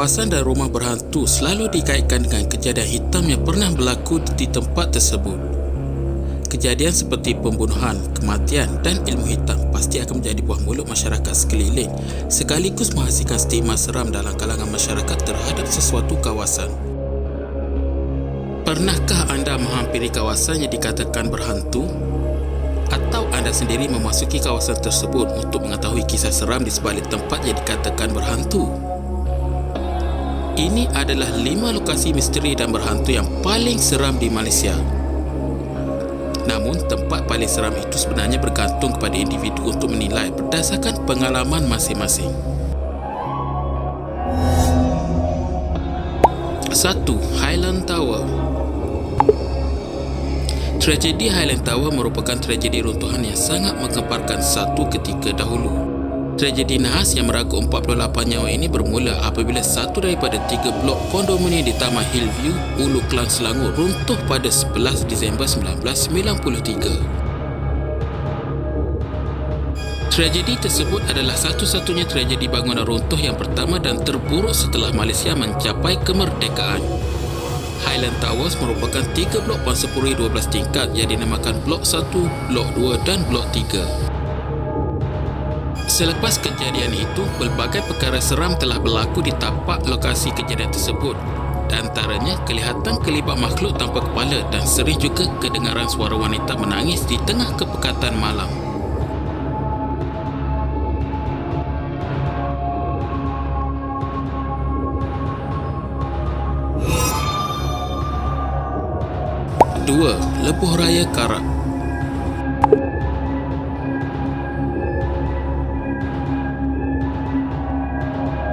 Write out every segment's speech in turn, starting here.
kawasan dan rumah berhantu selalu dikaitkan dengan kejadian hitam yang pernah berlaku di tempat tersebut. Kejadian seperti pembunuhan, kematian dan ilmu hitam pasti akan menjadi buah mulut masyarakat sekeliling, sekaligus menghasilkan stigma seram dalam kalangan masyarakat terhadap sesuatu kawasan. Pernahkah anda menghampiri kawasan yang dikatakan berhantu? Atau anda sendiri memasuki kawasan tersebut untuk mengetahui kisah seram di sebalik tempat yang dikatakan berhantu? Ini adalah 5 lokasi misteri dan berhantu yang paling seram di Malaysia. Namun, tempat paling seram itu sebenarnya bergantung kepada individu untuk menilai berdasarkan pengalaman masing-masing. 1. Highland Tower. Tragedi Highland Tower merupakan tragedi runtuhan yang sangat menggemparkan satu ketika dahulu. Tragedi nahas yang meraguk 48 nyawa ini bermula apabila satu daripada 3 blok kondominium di Taman Hillview, Ulu Klang, Selangor runtuh pada 11 Disember 1993. Tragedi tersebut adalah satu-satunya tragedi bangunan runtuh yang pertama dan terburuk setelah Malaysia mencapai kemerdekaan. Highland Towers merupakan 3 blok pansapuri 12 tingkat yang dinamakan Blok 1, Blok 2 dan Blok 3. Selepas kejadian itu, pelbagai perkara seram telah berlaku di tapak lokasi kejadian tersebut. Di antaranya, kelihatan kelibat makhluk tanpa kepala dan sering juga kedengaran suara wanita menangis di tengah kepekatan malam. Dua, Lebuh Raya Karak.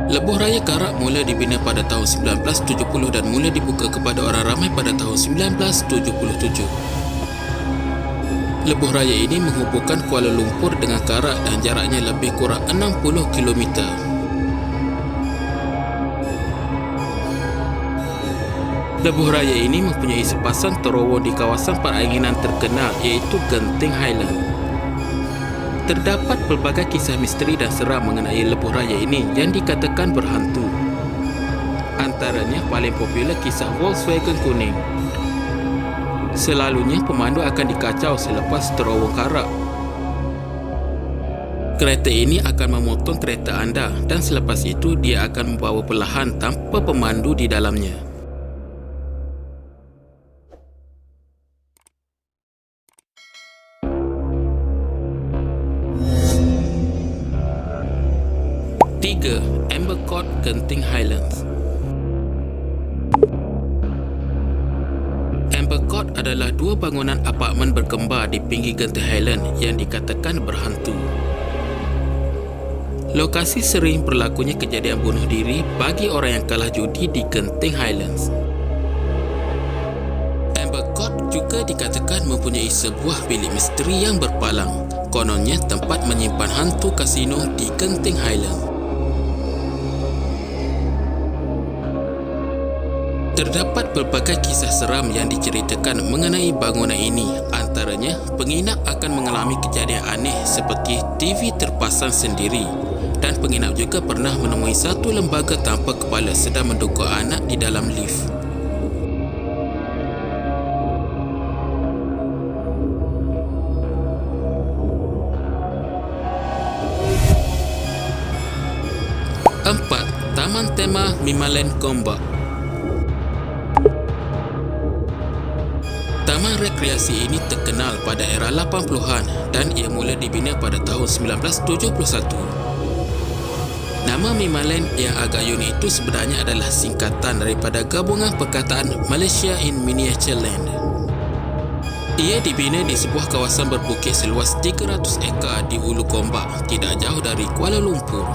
Lebuh Raya Karak mula dibina pada tahun 1970 dan mula dibuka kepada orang ramai pada tahun 1977. Lebuh Raya ini menghubungkan Kuala Lumpur dengan Karak dan jaraknya lebih kurang 60 km. Lebuh Raya ini mempunyai sepasang terowong di kawasan perairan terkenal iaitu Genting Highland. Terdapat pelbagai kisah misteri dan seram mengenai Lebuh Raya ini yang dikatakan berhantu. Antaranya paling popular kisah Volkswagen kuning. Selalunya pemandu akan dikacau selepas terowong Karak. Kereta ini akan memotong kereta anda dan selepas itu dia akan membawa perlahan tanpa pemandu di dalamnya. Amber Court, Genting Highlands. Amber Court adalah 2 bangunan apartmen berkembar di pinggir Genting Highland yang dikatakan berhantu. Lokasi sering berlakunya kejadian bunuh diri bagi orang yang kalah judi di Genting Highlands. Amber Court juga dikatakan mempunyai sebuah bilik misteri yang berpalang. Kononnya tempat menyimpan hantu kasino di Genting Highland. Terdapat pelbagai kisah seram yang diceritakan mengenai bangunan ini. Antaranya, penginap akan mengalami kejadian aneh seperti TV terpasang sendiri dan penginap juga pernah menemui satu lembaga tanpa kepala sedang mendukung anak di dalam lift. Empat, Taman Tema Mimaland Gombak. Taman rekreasi ini terkenal pada era 80-an dan ia mula dibina pada tahun 1971. Nama Mimaland yang agak unik itu sebenarnya adalah singkatan daripada gabungan perkataan Malaysia in Miniature Land. Ia dibina di sebuah kawasan berbukit seluas 300 ekar di Ulu Gombak, tidak jauh dari Kuala Lumpur.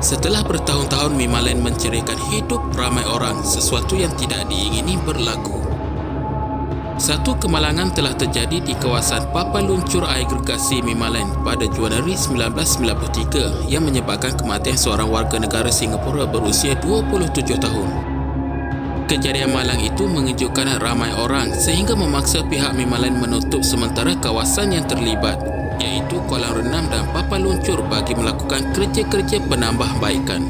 Setelah bertahun-tahun Mimaland menceriakan hidup ramai orang, sesuatu yang tidak diingini berlaku. Satu kemalangan telah terjadi di kawasan papan luncur air gergasi Mimaland pada Januari 1993 yang menyebabkan kematian seorang warga negara Singapura berusia 27 tahun. Kejadian malang itu mengejutkan ramai orang sehingga memaksa pihak Mimaland menutup sementara kawasan yang terlibat, iaitu kolam renang dan papan luncur bagi melakukan kerja-kerja penambahbaikan.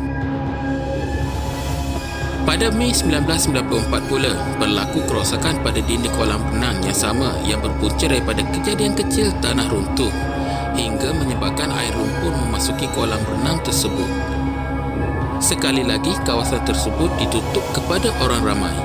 Pada Mei 1994 pula, berlaku kerosakan pada dinding kolam renang yang sama yang berpunca daripada kejadian kecil tanah runtuh hingga menyebabkan air lumpur memasuki kolam renang tersebut. Sekali lagi, kawasan tersebut ditutup kepada orang ramai.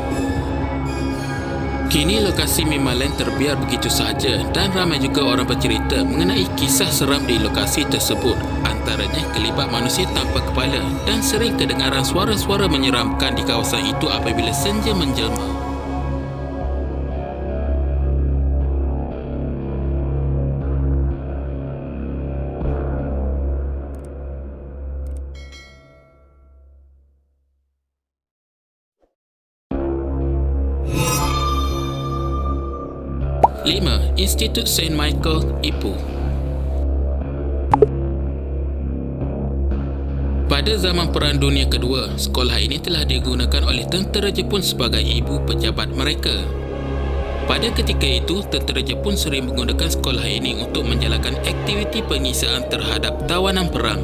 Kini lokasi Mimaland terbiar begitu sahaja dan ramai juga orang bercerita mengenai kisah seram di lokasi tersebut. Antaranya kelibat manusia tanpa kepala dan sering kedengaran suara-suara menyeramkan di kawasan itu apabila senja menjelma. Lima, Institut St. Michael, Ipoh. Pada zaman Perang Dunia Kedua, sekolah ini telah digunakan oleh tentera Jepun sebagai ibu pejabat mereka. Pada ketika itu, tentera Jepun sering menggunakan sekolah ini untuk menjalankan aktiviti penyiksaan terhadap tawanan perang.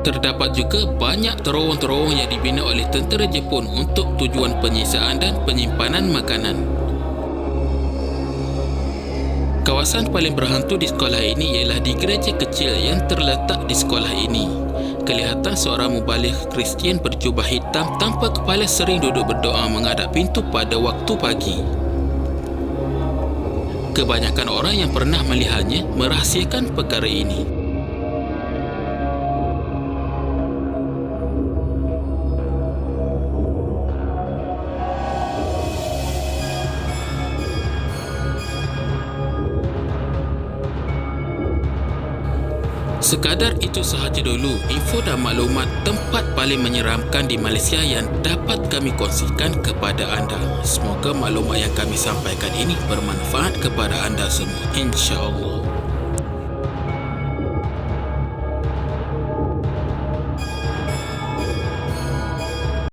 Terdapat juga banyak terowong-terowong yang dibina oleh tentera Jepun untuk tujuan penyiksaan dan penyimpanan makanan. Kawasan paling berhantu di sekolah ini ialah di gereja kecil yang terletak di sekolah ini. Kelihatan seorang mubaligh Kristian berjubah hitam tanpa kepala sering duduk berdoa menghadap pintu pada waktu pagi. Kebanyakan orang yang pernah melihatnya merahsiakan perkara ini. Sekadar itu sahaja dulu info dan maklumat tempat paling menyeramkan di Malaysia yang dapat kami kongsikan kepada anda. Semoga maklumat yang kami sampaikan ini bermanfaat kepada anda semua, insya-Allah.